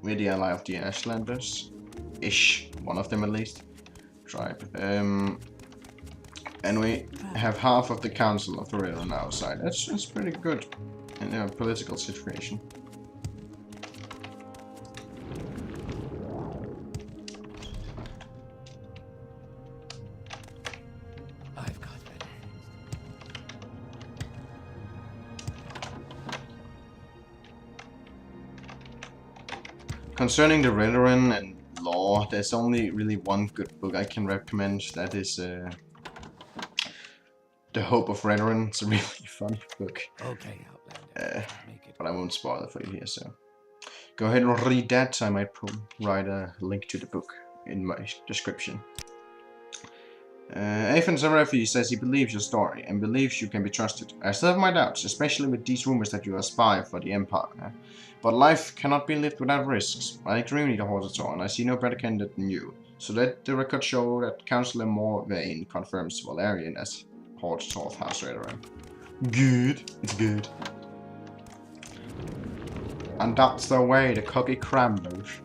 We're the ally of the Ashlanders. Ish, one of them at least. Tribe. And we have half of the council of the Redoran on our side. That's pretty good in a political situation. I've got it. Concerning the Redoran and law, there's only really one good book I can recommend. That is The Hope of Redoran. It's a really funny book. Okay, Outlander. Make it. But I won't spoil it for you here, so go ahead and read that. I might write a link to the book in my description. Athyn Sarethi says he believes your story and believes you can be trusted. I still have my doubts, especially with these rumors that you are a spy for the Empire. But life cannot be lived without risks. I agree with the Hortator, and I see no better candidate than you. So let the record show that Councillor Morrowind confirms Volaryon as Hortator of House Redoran. Good. It's good. And that's the way the cookie crumbles.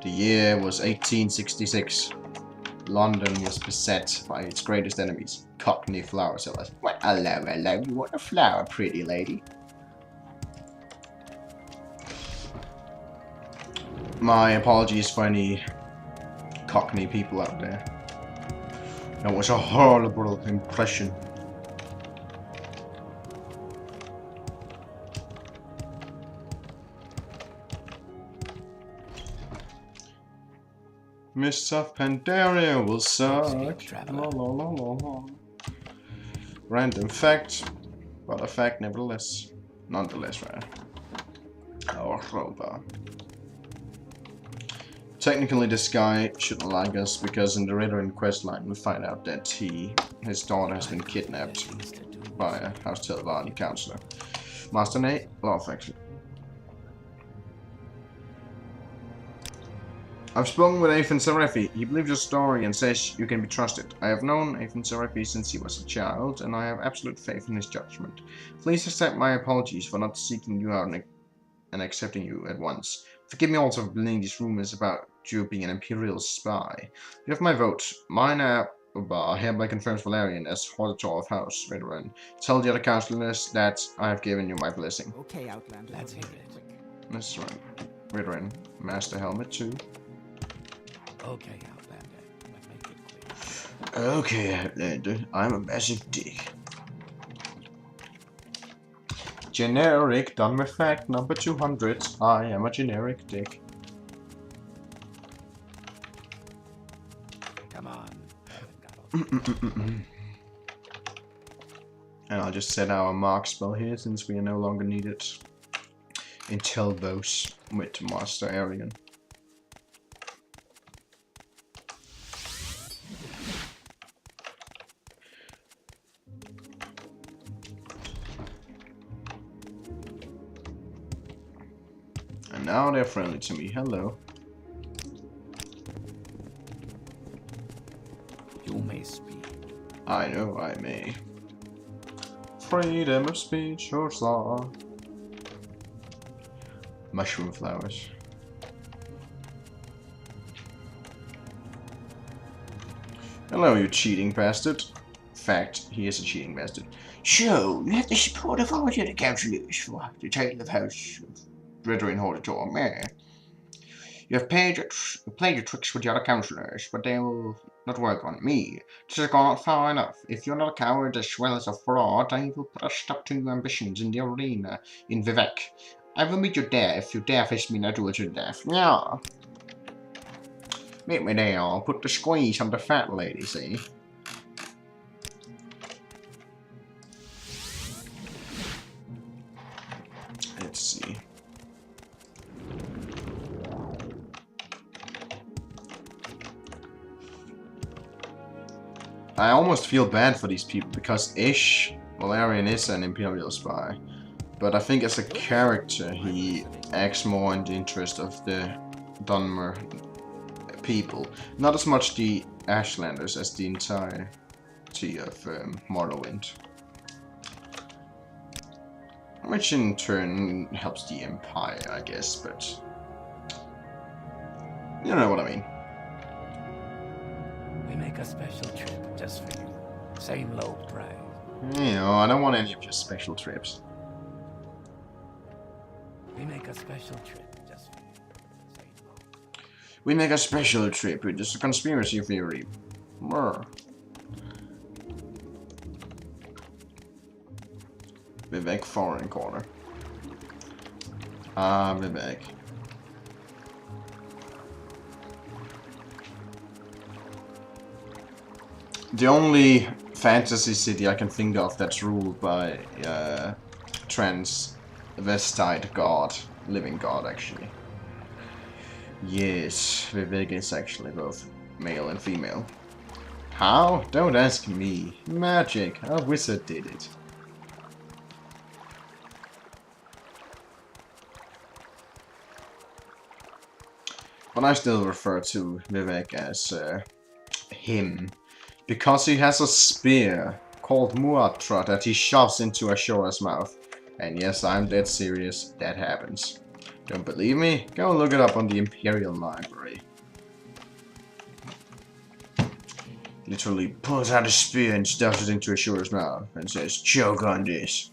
The year was 1866. London was beset by its greatest enemies, Cockney flower sellers. Well, hello, you want a flower, pretty lady? My apologies for any Cockney people out there. That was a horrible impression. Mists of Pandaria will suck. La, la, la, la, la. Random fact, but a fact nevertheless. Nonetheless, right? Our robot. Technically, this guy shouldn't like us because in the Redoran questline we find out that his daughter has been kidnapped by a House Telvanni counselor. Master Nate, Law Faction. I've spoken with Athyn Sarethi. He believes your story and says you can be trusted. I have known Athyn Sarethi since he was a child, and I have absolute faith in his judgment. Please accept my apologies for not seeking you out and accepting you at once. Forgive me also for believing these rumors about you being an Imperial spy. You have my vote. Mine hereby confirms Volaryon as Hortator of House Redoran. Tell the other councillors that I have given you my blessing. Okay, Outlander. Let's hear it. That's right. Redoran. Master Helmet too. Okay, Outlander. But make it clear. Okay, Outlander. I'm a massive dick. Generic dunmer fact number 200. I am a generic dick. Come on. I haven't got all And I'll just set our mark spell here since we are no longer needed in Telvos with Master Arian. And now they're friendly to me. Hello. You may speak. I know I may. Freedom of speech or law. Mushroom flowers. Hello, you cheating bastard. Fact, he is a cheating bastard. So, you have the support of all the other councillors for the title of House Redoran Hortator, meh? You have played your tricks with the other councillors, but they will not work on me. This has gone far enough. If you're not a coward as well as a fraud, I will put a stop to your ambitions in the arena in Vivec. I will meet you there if you dare face me in a duel to the death. Yeah. Meet me there. I'll put the squeeze on the fat lady, see? Let's see. I almost feel bad for these people because Volaryon is an Imperial spy. But I think as a character he acts more in the interest of the Dunmer people. Not as much the Ashlanders as the entirety of Morrowind. Which in turn helps the Empire, I guess, but you know what I mean. We make a special trip just for you. Same low price. You know, I don't want any of your special trips. We make a special trip just for you. Same low. We make a special trip with just a conspiracy theory. Brr. Vivec foreign corner. Ah, Vivec. The only fantasy city I can think of that's ruled by transvestite god, living god actually. Yes, Vivec is actually both male and female. How? Don't ask me. Magic. A wizard did it. But I still refer to Vivec as him. Because he has a spear called Muatra that he shoves into Ashora's mouth. And yes, I'm dead serious, that happens. Don't believe me? Go and look it up on the Imperial Library. Literally pulls out a spear and stuffs it into Ashora's mouth and says, choke on this.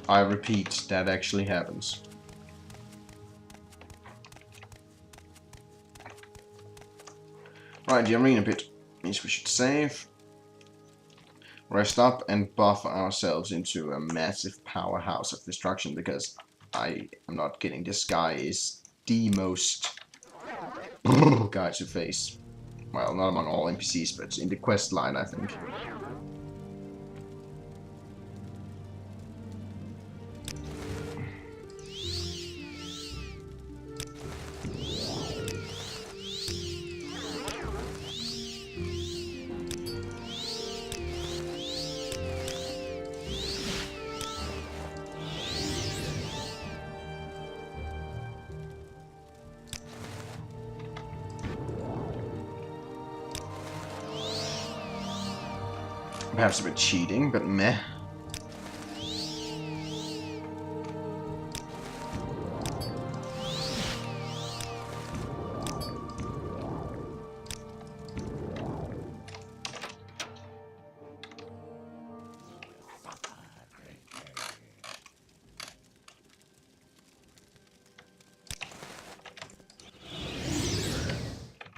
I repeat, that actually happens. Right, the arena pit means we should save, rest up, and buff ourselves into a massive powerhouse of destruction, because I am not kidding, this guy is the most guy to face. Well, not among all NPCs, but in the quest line, I think. Perhaps a bit cheating, but meh.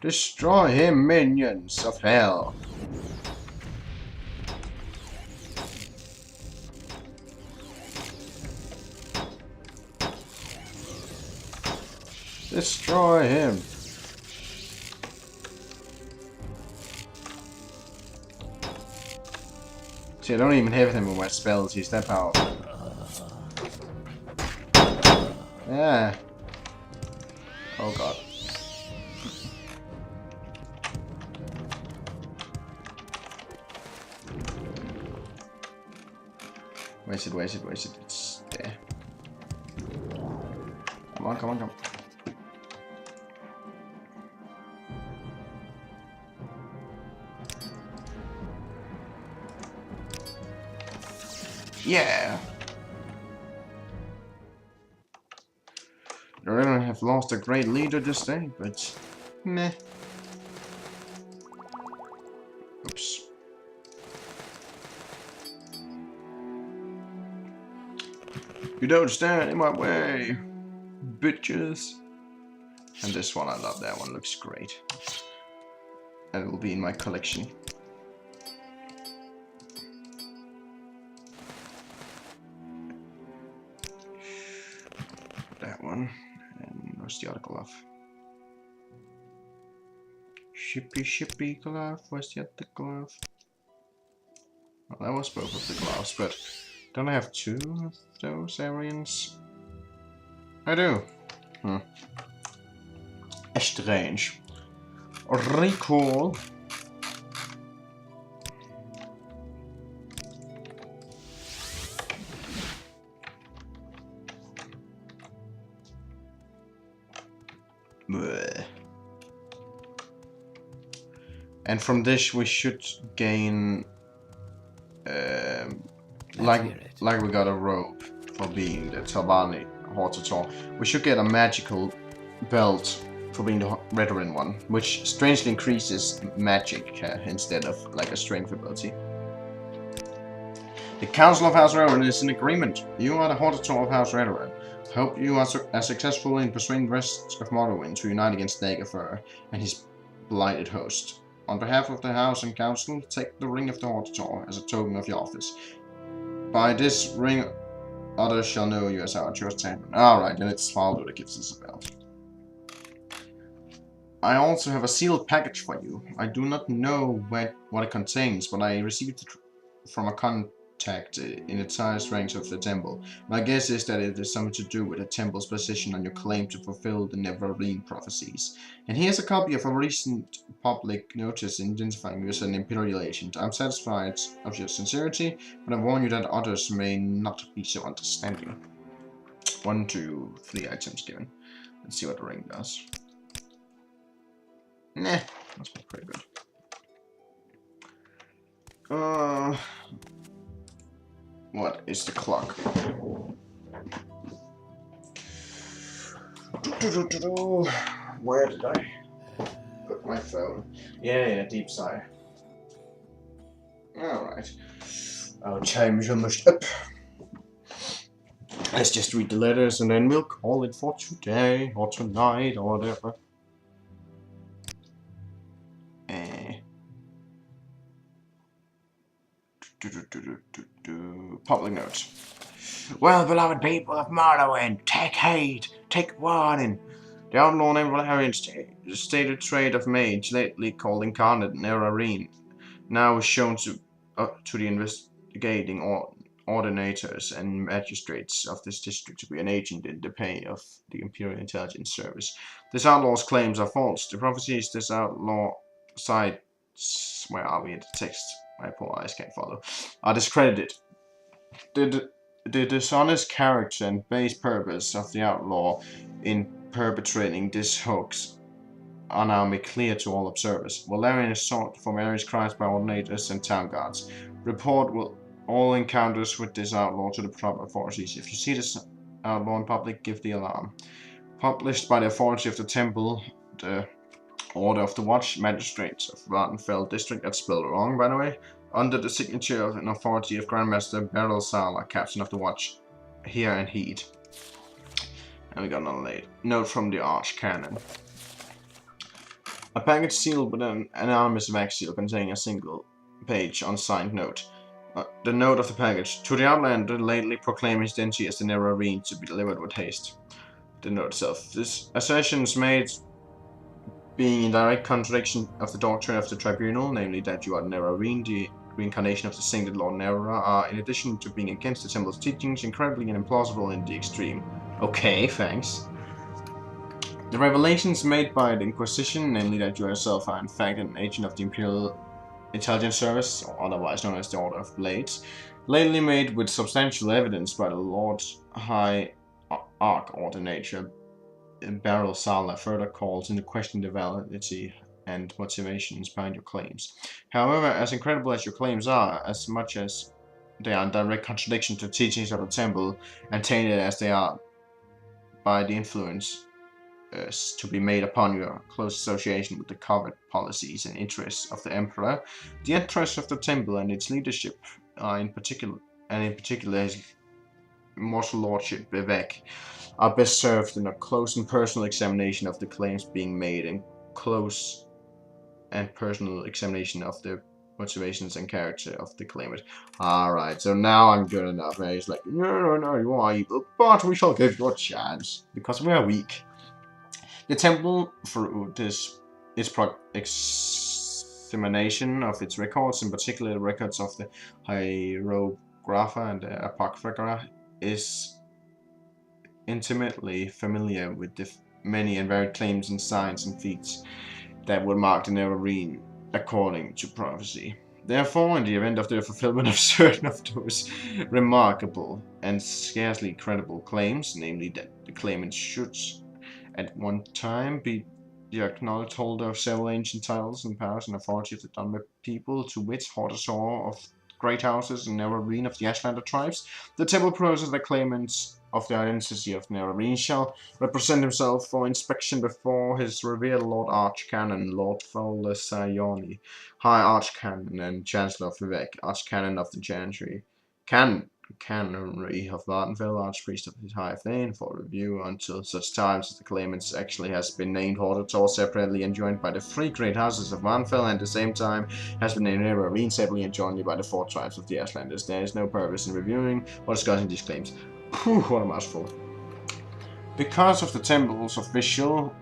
Destroy him, minions of hell. Destroy him. See, I don't even have him with my spells. He's that powerful. Yeah. Oh god. Where's it? Where's it? Where's it? It's there. Come on, come on, come on. Yeah! The Redoran have lost a great leader this day, but meh. Oops. You don't stand in my way, bitches. And this one, I love that one, looks great. And it will be in my collection. That one. And where's the other glove? Shippy glove, where's the other glove? Well, that was both of the gloves, but don't I have two of those Aryans? I do. Strange. Recall. Bleh. And from this we should gain Let's hear it. like we got a robe for being the Telvanni Hortator, we should get a magical belt for being the Redoran one, which strangely increases magic instead of like a strength ability. The Council of House Redoran is in agreement. You are the Hortator of House Redoran. Hope you are successful in persuading the rest of Morrowind to unite against Daggerfur and his blighted host. On behalf of the House and Council, take the Ring of the Hortator as a token of your office. By this ring, others shall know you as our trusted champion. Alright, then it's Faldo that gives us a belt. I also have a sealed package for you. I do not know what it contains, but I received it from a contact in the highest ranks of the temple. My guess is that it is something to do with the temple's position on your claim to fulfill the Vvardenfell prophecies. And here's a copy of a recent public notice identifying you as an Imperial agent. I'm satisfied of your sincerity, but I warn you that others may not be so understanding. 1, 2, 3 items given. Let's see what the ring does. Nah, that's pretty good. What is the clock? Where did I put my phone? Yeah, deep sigh. Alright. Our time is almost up. Let's just read the letters and then we'll call it for today or tonight or whatever. Public notes. Well, beloved people of Morrowind, take heed, take warning. The outlaw named Volaryon stated trade of mage, lately called incarnate Vvardenfell, now is shown to the investigating ordinators and magistrates of this district to be an agent in the pay of the Imperial Intelligence Service. This outlaw's claims are false. The prophecies this outlaw cites, where are we in the text? My poor eyes can't follow. Are discredited. The dishonest character and base purpose of the outlaw in perpetrating this hoax are now made clear to all observers. Volaryon is sought for various crimes by ordinators and town guards. Report all encounters with this outlaw to the proper authorities. If you see this outlaw in public, give the alarm. Published by the authority of the temple, the Order of the Watch, Magistrates of Vvardenfell District, that's spelled wrong by the way, under the signature of an authority of Grandmaster Beryl Sala, Captain of the Watch. Hear and heed. And we got another note from the Archcanon. A package sealed with an anonymous wax seal containing a single page unsigned note. The note of the package. To the Outlander lately proclaim his identity as the Vvardenfell to be delivered with haste. The note itself. This assertion is made being in direct contradiction of the doctrine of the tribunal, namely that you are the Vvardenfell, the reincarnation of the sainted Lord Nera, are, in addition to being against the temple's teachings, incredibly and implausible in the extreme. Okay, thanks. The revelations made by the Inquisition, namely that you yourself are in fact an agent of the Imperial Intelligence Service, or otherwise known as the Order of Blades, lately made with substantial evidence by the Lord High Archordinator Beryl Sala, further calls into question the validity and motivations behind your claims. However, as incredible as your claims are, as much as they are in direct contradiction to the teachings of the temple, and tainted as they are by the influence to be made upon your close association with the covert policies and interests of the Emperor, the interests of the temple and its leadership are in particular his immortal lordship Vivec, are best served in a close and personal examination of the claims being made and close and personal examination of the motivations and character of the claimant. Alright, so now I'm good enough. And he's like, no, you are evil, but we shall give you a chance, because we are weak. The temple, through its examination of its records, in particular the records of the Hieroglypha and the Apocrypha, is intimately familiar with the many and varied claims and signs and feats that would mark the Vvardenfell according to prophecy. Therefore, in the event of the fulfillment of certain of those remarkable and scarcely credible claims, namely that the claimant should at one time be the acknowledged holder of several ancient titles and powers and authority of the dunmer people, to which Hortator of great houses in Nevergreen of the Ashlander tribes. The temple process the claimants of the identity of Nevergreen shall represent himself for inspection before his revered Lord Archcanon, Lord Volaryon, High Archcanon and Chancellor of Vivec, Archcanon of the Canonry of Vvardenfell, Archpriest of his High Athyn, for review until such times as the claimants actually has been named Hortator separately and joined by the 3 great houses of Vvardenfell, and at the same time has been named Redoran separately and joined by the 4 tribes of the Ashlanders. There is no purpose in reviewing or discussing these claims. Whew, what a mouthful. Because of the temple's official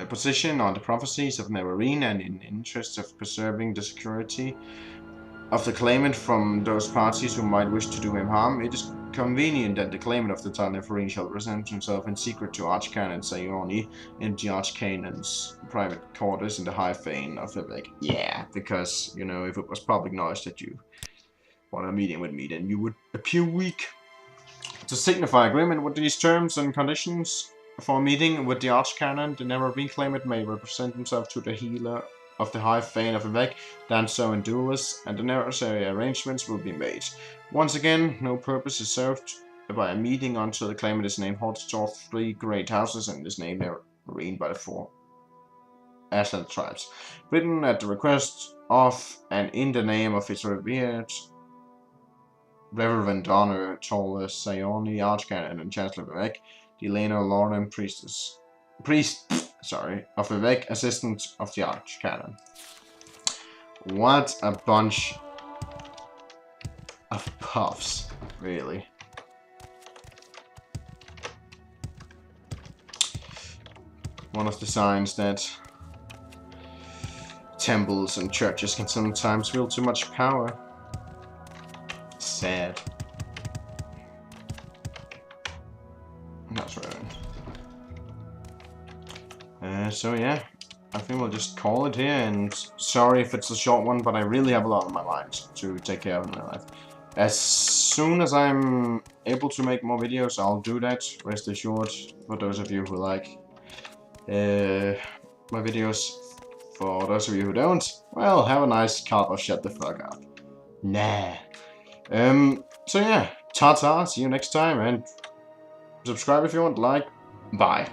position on the prophecies of Nevergreen and in interest of preserving the security of the claimant from those parties who might wish to do him harm, it is convenient that the claimant of the title Nevergreen shall present himself in secret to Archcanon Sarethi in the Archcanon's private quarters in the High Fane of Vivec. Yeah, because, you know, if it was public knowledge that you want a meeting with me, then you would appear weak. To signify agreement with these terms and conditions for a meeting with the Archcanon, the Nevergreen claimant may represent himself to the healer of the High Fane of Vivec, done so in duels, and the necessary arrangements will be made. Once again, no purpose is served by a meeting until the claimant is named Hortator of 3 great houses and is named Nevergreen by the 4 Ashlander tribes. Written at the request of and in the name of its revered Reverend Honor Sarethi, Archcanon and Chancellor of Vivec, the Lornan priest of Vivec, assistant of the Archcanon. What a bunch of puffs, really. One of the signs that temples and churches can sometimes wield too much power. Sad. That's right. So yeah, I think we'll just call it here, and sorry if it's a short one, but I really have a lot on my mind to take care of in my life. As soon as I'm able to make more videos, I'll do that, rest assured, for those of you who like my videos. For those of you who don't, well, have a nice cup or shut the fuck up. Nah. So yeah, ta-ta, see you next time, and subscribe if you want, like, bye.